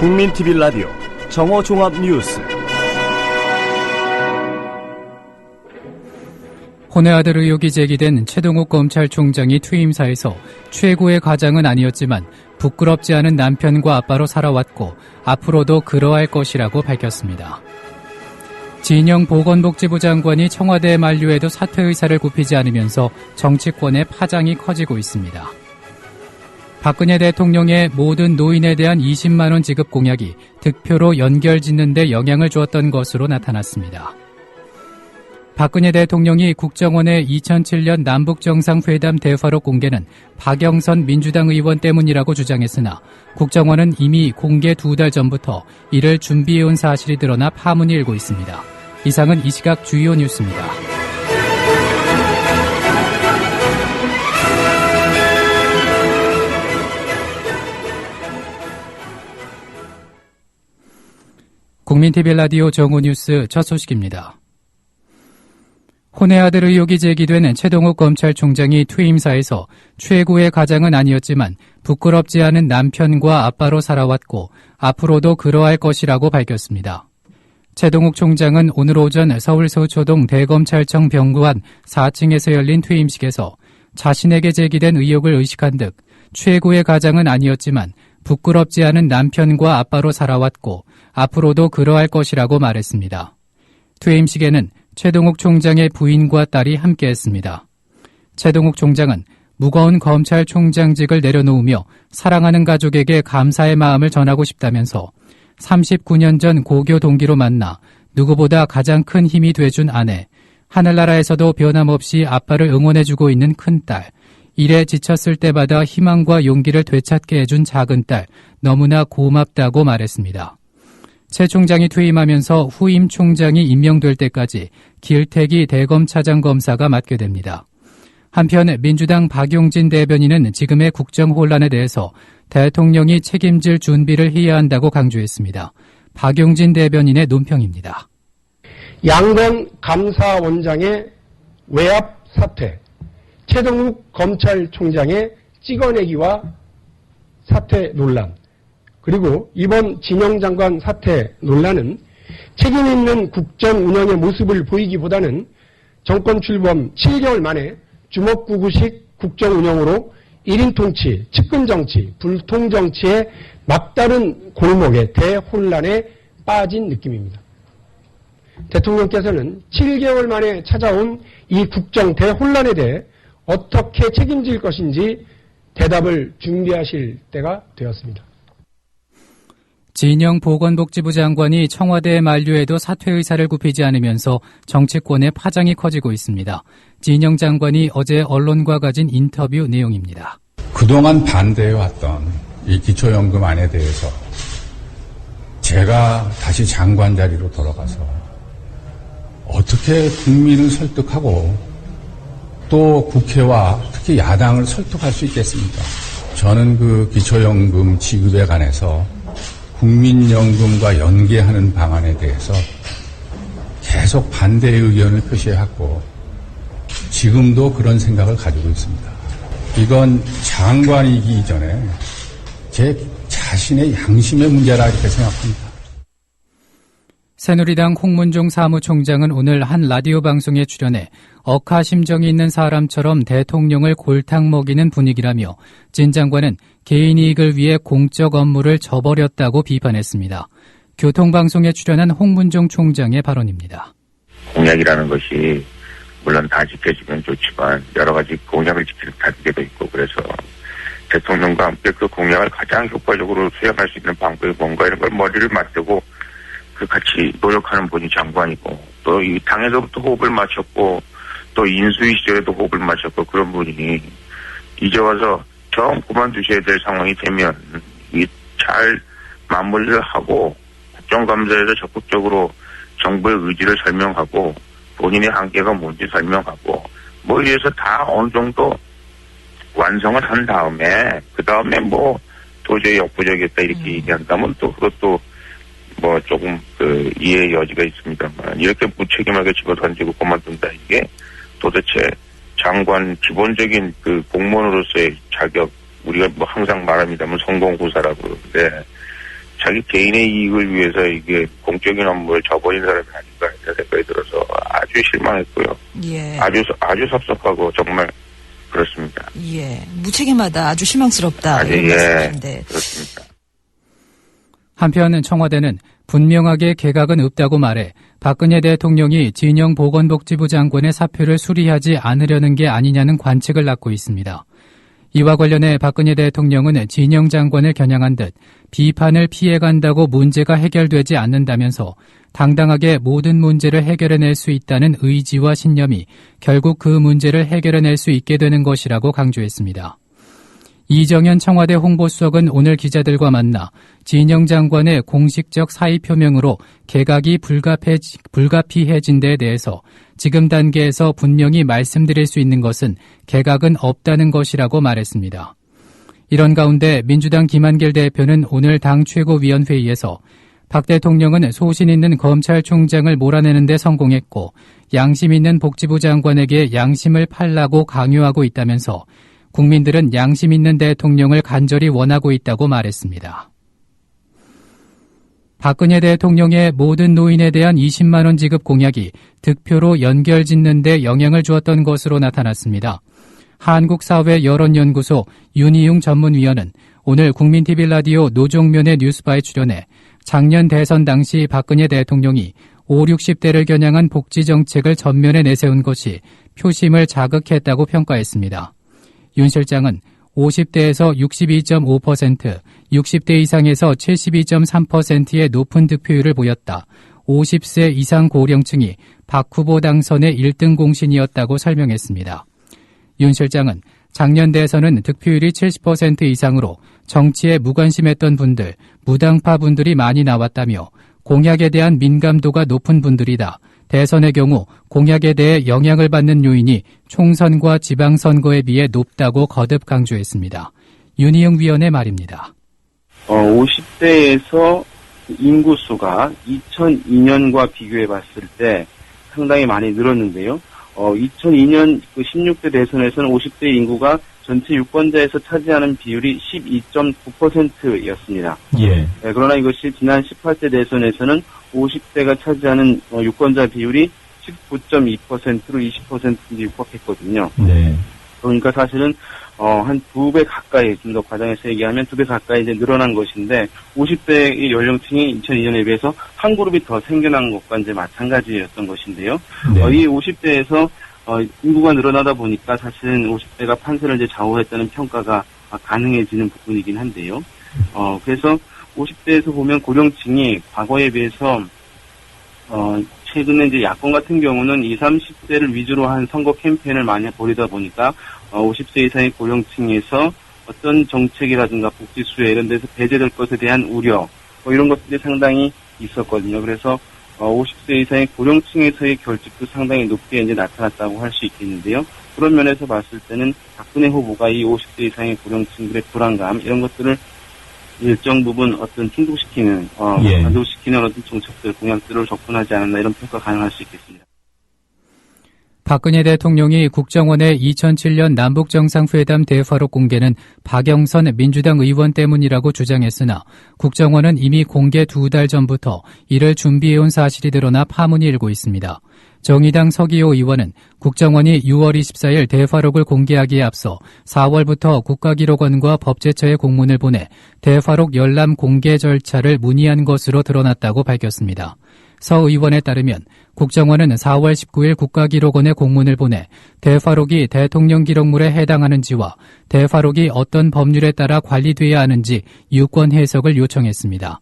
국민TV 라디오 정오종합뉴스. 혼외 아들 의혹이 제기된 최동욱 검찰총장이 퇴임사에서 최고의 가장은 아니었지만 부끄럽지 않은 남편과 아빠로 살아왔고 앞으로도 그러할 것이라고 밝혔습니다. 진영 보건복지부 장관이 청와대에 만류해도 사퇴 의사를 굽히지 않으면서 정치권의 파장이 커지고 있습니다. 박근혜 대통령의 모든 노인에 대한 20만 원 지급 공약이 득표로 연결짓는 데 영향을 주었던 것으로 나타났습니다. 박근혜 대통령이 국정원의 2007년 남북정상회담 대화록 공개는 박영선 민주당 의원 때문이라고 주장했으나 국정원은 이미 공개 2달 전부터 이를 준비해온 사실이 드러나 파문이 일고 있습니다. 이상은 이 시각 주요 뉴스입니다. 국민TV 라디오 정오뉴스 첫 소식입니다. 혼외 아들 의혹이 제기된 최동욱 검찰총장이 퇴임사에서 최고의 가장은 아니었지만 부끄럽지 않은 남편과 아빠로 살아왔고 앞으로도 그러할 것이라고 밝혔습니다. 최동욱 총장은 오늘 오전 서울 서초동 대검찰청 병구안 4층에서 열린 퇴임식에서 자신에게 제기된 의혹을 의식한 듯 최고의 가장은 아니었지만 부끄럽지 않은 남편과 아빠로 살아왔고 앞으로도 그러할 것이라고 말했습니다. 퇴임식에는 최동욱 총장의 부인과 딸이 함께했습니다. 최동욱 총장은 무거운 검찰총장직을 내려놓으며 사랑하는 가족에게 감사의 마음을 전하고 싶다면서 39년 전 고교 동기로 만나 누구보다 가장 큰 힘이 돼준 아내, 하늘나라에서도 변함없이 아빠를 응원해주고 있는 큰딸, 일에 지쳤을 때마다 희망과 용기를 되찾게 해준 작은 딸, 너무나 고맙다고 말했습니다. 최 총장이 퇴임하면서 후임 총장이 임명될 때까지 길태기 대검차장 검사가 맡게 됩니다. 한편 민주당 박용진 대변인은 지금의 국정 혼란에 대해서 대통령이 책임질 준비를 해야 한다고 강조했습니다. 박용진 대변인의 논평입니다. 양건 감사원장의 외압 사퇴, 최동욱 검찰총장의 찍어내기와 사퇴 논란, 그리고 이번 진영 장관 사퇴 논란은 책임 있는 국정 운영의 모습을 보이기보다는 정권 출범 7개월 만에 주먹구구식 국정 운영으로 1인 통치, 측근 정치, 불통 정치의 막다른 골목의 대혼란에 빠진 느낌입니다. 대통령께서는 7개월 만에 찾아온 이 국정 대혼란에 대해 어떻게 책임질 것인지 대답을 준비하실 때가 되었습니다. 진영 보건복지부 장관이 청와대에 만류해도 사퇴 의사를 굽히지 않으면서 정치권의 파장이 커지고 있습니다. 진영 장관이 어제 언론과 가진 인터뷰 내용입니다. 그동안 반대해왔던 이 기초연금안에 대해서 제가 다시 장관 자리로 돌아가서 어떻게 국민을 설득하고 또 국회와 특히 야당을 설득할 수 있겠습니까? 저는 그 기초연금 지급에 관해서 국민연금과 연계하는 방안에 대해서 계속 반대의 의견을 표시해왔고 지금도 그런 생각을 가지고 있습니다. 이건 장관이기 이전에 제 자신의 양심의 문제라 이렇게 생각합니다. 새누리당 홍문종 사무총장은 오늘 한 라디오 방송에 출연해 억하심정이 있는 사람처럼 대통령을 골탕 먹이는 분위기라며 진 장관은 개인 이익을 위해 공적 업무를 저버렸다고 비판했습니다. 교통방송에 출연한 홍문종 총장의 발언입니다. 공약이라는 것이 물론 다 지켜지면 좋지만 여러 가지 공약을 지키는 단계도 있고 그래서 대통령과 함께 그 공약을 가장 효과적으로 수행할 수 있는 방법이 뭔가 이런 걸 머리를 맞대고 그 같이 노력하는 분이 장관이고 또 이 당에서부터 호흡을 맞췄고 또 인수위 시절에도 호흡을 맞췄고 그런 분이 이제 와서 정 그만두셔야 될 상황이 되면 이 잘 마무리를 하고 국정감사에서 적극적으로 정부의 의지를 설명하고 본인의 한계가 뭔지 설명하고 뭐 이래서 다 어느 정도 완성을 한 다음에 그 다음에 뭐 도저히 역부족이었다 이렇게 얘기한다면 또 그것도 뭐 조금 그 이해의 여지가 있습니다만 이렇게 무책임하게 집어던지고 그만둔다 이게 도대체 장관 기본적인 그 공무원으로서의 자격 우리가 뭐 항상 말합니다만 성공구사라고 그러는데 자기 개인의 이익을 위해서 이게 공적인 업무를 저버린 사람이 아닌가 이런 생각이 들어서 아주 실망했고요. 예. 아주 섭섭하고 정말 그렇습니다. 예. 무책임하다. 아주 실망스럽다. 이런 말씀이신데. 그렇습니다. 한편 청와대는 분명하게 개각은 없다고 말해 박근혜 대통령이 진영 보건복지부 장관의 사표를 수리하지 않으려는 게 아니냐는 관측을 낳고 있습니다. 이와 관련해 박근혜 대통령은 진영 장관을 겨냥한 듯 비판을 피해간다고 문제가 해결되지 않는다면서 당당하게 모든 문제를 해결해낼 수 있다는 의지와 신념이 결국 그 문제를 해결해낼 수 있게 되는 것이라고 강조했습니다. 이정현 청와대 홍보수석은 오늘 기자들과 만나 진영 장관의 공식적 사의 표명으로 개각이 불가피해진 데에 대해서 지금 단계에서 분명히 말씀드릴 수 있는 것은 개각은 없다는 것이라고 말했습니다. 이런 가운데 민주당 김한길 대표는 오늘 당 최고위원회의에서 박 대통령은 소신 있는 검찰총장을 몰아내는 데 성공했고 양심 있는 복지부 장관에게 양심을 팔라고 강요하고 있다면서 국민들은 양심 있는 대통령을 간절히 원하고 있다고 말했습니다. 박근혜 대통령의 모든 노인에 대한 20만 원 지급 공약이 득표로 연결짓는 데 영향을 주었던 것으로 나타났습니다. 한국사회여론연구소 윤희용 전문위원은 오늘 국민TV 라디오 노종면의 뉴스바에 출연해 작년 대선 당시 박근혜 대통령이 5, 60대를 겨냥한 복지정책을 전면에 내세운 것이 표심을 자극했다고 평가했습니다. 윤 실장은 50대에서 62.5%, 60대 이상에서 72.3%의 높은 득표율을 보였다. 50세 이상 고령층이 박 후보 당선의 1등 공신이었다고 설명했습니다. 윤 실장은 작년 대선은 득표율이 70% 이상으로 정치에 무관심했던 분들, 무당파 분들이 많이 나왔다며 공약에 대한 민감도가 높은 분들이다. 대선의 경우 공약에 대해 영향을 받는 요인이 총선과 지방선거에 비해 높다고 거듭 강조했습니다. 윤희영 위원의 말입니다. 50대에서 인구수가 2002년과 비교해 봤을 때 상당히 많이 늘었는데요. 2002년 16대 대선에서는 50대 인구가 전체 유권자에서 차지하는 비율이 12.9%였습니다. 예. 그러나 이것이 지난 18대 대선에서는 50대가 차지하는 유권자 비율이 19.2%로 20%에 육박했거든요. 네. 그러니까 사실은 한 2배 가까이, 좀 더 과장해서 얘기하면 2배 가까이 이제 늘어난 것인데 50대의 연령층이 2002년에 비해서 한 그룹이 더 생겨난 것과 이제 마찬가지였던 것인데요. 네. 이 50대에서 인구가 늘어나다 보니까 사실은 50대가 판세를 이제 좌우했다는 평가가 가능해지는 부분이긴 한데요. 그래서 50대에서 보면 고령층이 과거에 비해서 최근에 이제 야권 같은 경우는 20, 30대를 위주로 한 선거 캠페인을 많이 벌이다 보니까 50세 이상의 고령층에서 어떤 정책이라든가 복지 수혜 이런 데서 배제될 것에 대한 우려 이런 것들이 상당히 있었거든요. 그래서 50세 이상의 고령층에서의 결집도 상당히 높게 이제 나타났다고 할 수 있겠는데요. 그런 면에서 봤을 때는 박근혜 후보가 이 50세 이상의 고령층들의 불안감 이런 것들을 일정 부분 어떤 충족시키는 만족시키는 어떤 정책들 공약들을 접근하지 않았나 이런 평가 가능할 수 있겠습니다. 박근혜 대통령이 국정원의 2007년 남북정상회담 대화록 공개는 박영선 민주당 의원 때문이라고 주장했으나 국정원은 이미 공개 2달 전부터 이를 준비해온 사실이 드러나 파문이 일고 있습니다. 정의당 서기호 의원은 국정원이 6월 24일 대화록을 공개하기에 앞서 4월부터 국가기록원과 법제처에 공문을 보내 대화록 열람 공개 절차를 문의한 것으로 드러났다고 밝혔습니다. 서 의원에 따르면 국정원은 4월 19일 국가기록원에 공문을 보내 대화록이 대통령 기록물에 해당하는지와 대화록이 어떤 법률에 따라 관리돼야 하는지 유권 해석을 요청했습니다.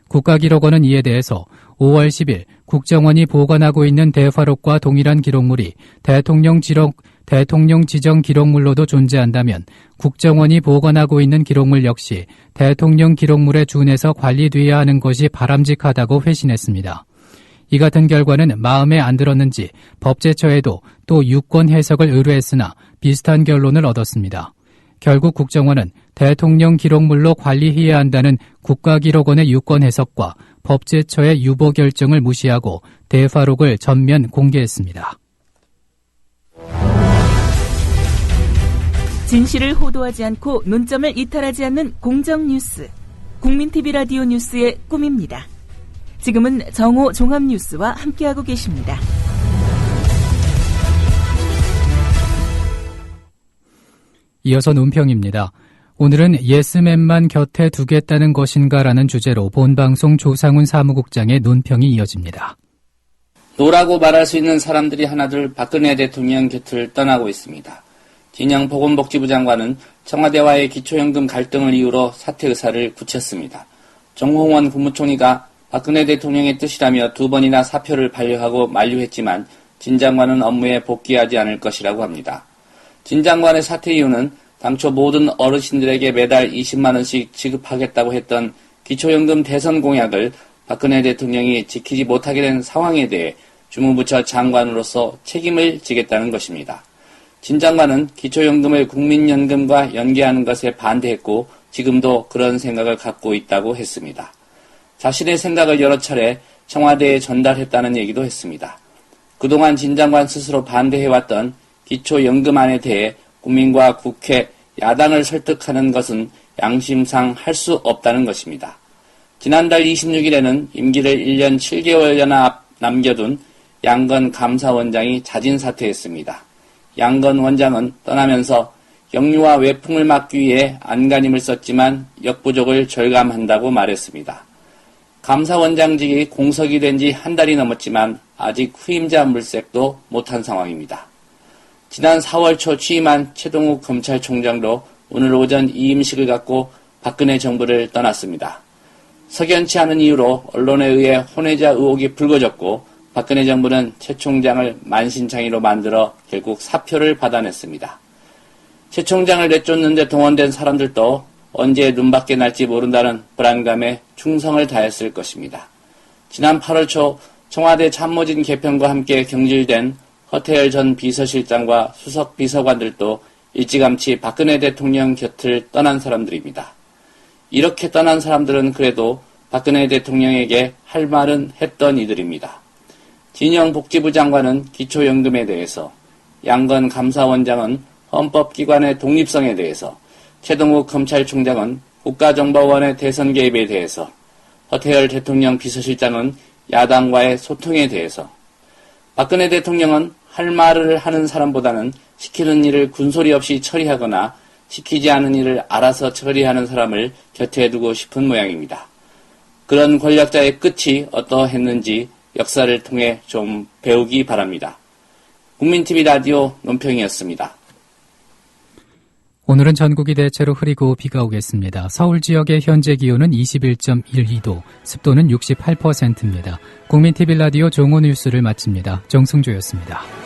국가기록원은 이에 대해서 5월 10일 국정원이 보관하고 있는 대화록과 동일한 기록물이 대통령 지정 기록물로도 존재한다면 국정원이 보관하고 있는 기록물 역시 대통령 기록물에 준해서 관리돼야 하는 것이 바람직하다고 회신했습니다. 이 같은 결과는 마음에 안 들었는지 법제처에도 또 유권 해석을 의뢰했으나 비슷한 결론을 얻었습니다. 결국 국정원은 대통령 기록물로 관리해야 한다는 국가기록원의 유권 해석과 법제처의 유보 결정을 무시하고 대화록을 전면 공개했습니다. 진실을 호도하지 않고 논점을 이탈하지 않는 공정뉴스. 국민TV 라디오 뉴스의 꿈입니다. 지금은 정오 종합뉴스와 함께하고 계십니다. 이어서 논평입니다. 오늘은 예스맨만 곁에 두겠다는 것인가라는 주제로 본방송 조상훈 사무국장의 논평이 이어집니다. 노라고 말할 수 있는 사람들이 하나둘 박근혜 대통령 곁을 떠나고 있습니다. 진영 보건복지부 장관은 청와대와의 기초연금 갈등을 이유로 사퇴 의사를 굳혔습니다. 정홍원 국무총리가 박근혜 대통령의 뜻이라며 2번이나 사표를 반려하고 만류했지만 진 장관은 업무에 복귀하지 않을 것이라고 합니다. 진 장관의 사퇴 이유는 당초 모든 어르신들에게 매달 20만 원씩 지급하겠다고 했던 기초연금 대선 공약을 박근혜 대통령이 지키지 못하게 된 상황에 대해 주무부처 장관으로서 책임을 지겠다는 것입니다. 진 장관은 기초연금을 국민연금과 연계하는 것에 반대했고 지금도 그런 생각을 갖고 있다고 했습니다. 자신의 생각을 여러 차례 청와대에 전달했다는 얘기도 했습니다. 그동안 진 장관 스스로 반대해왔던 기초연금안에 대해 국민과 국회, 야당을 설득하는 것은 양심상 할 수 없다는 것입니다. 지난달 26일에는 임기를 1년 7개월여나 남겨둔 양건 감사원장이 자진 사퇴했습니다. 양건 원장은 떠나면서 역류와 외풍을 막기 위해 안간힘을 썼지만 역부족을 절감한다고 말했습니다. 감사원장직이 공석이 된 지 한 달이 넘었지만 아직 후임자 물색도 못한 상황입니다. 지난 4월 초 취임한 최동욱 검찰총장도 오늘 오전 이임식을 갖고 박근혜 정부를 떠났습니다. 석연치 않은 이유로 언론에 의해 혼외자 의혹이 불거졌고 박근혜 정부는 최 총장을 만신창이로 만들어 결국 사표를 받아냈습니다. 최 총장을 내쫓는데 동원된 사람들도 언제 눈밖에 날지 모른다는 불안감에 충성을 다했을 것입니다. 지난 8월 초 청와대 참모진 개편과 함께 경질된 허태열 전 비서실장과 수석 비서관들도 일찌감치 박근혜 대통령 곁을 떠난 사람들입니다. 이렇게 떠난 사람들은 그래도 박근혜 대통령에게 할 말은 했던 이들입니다. 진영 복지부 장관은 기초연금에 대해서, 양건 감사원장은 헌법기관의 독립성에 대해서, 최동욱 검찰총장은 국가정보원의 대선 개입에 대해서, 허태열 대통령 비서실장은 야당과의 소통에 대해서, 박근혜 대통령은 할 말을 하는 사람보다는 시키는 일을 군소리 없이 처리하거나 시키지 않은 일을 알아서 처리하는 사람을 곁에 두고 싶은 모양입니다. 그런 권력자의 끝이 어떠했는지 역사를 통해 좀 배우기 바랍니다. 국민TV 라디오 논평이었습니다. 오늘은 전국이 대체로 흐리고 비가 오겠습니다. 서울 지역의 현재 기온은 21.12도, 습도는 68%입니다. 국민TV 라디오 종오 뉴스를 마칩니다. 정승조였습니다.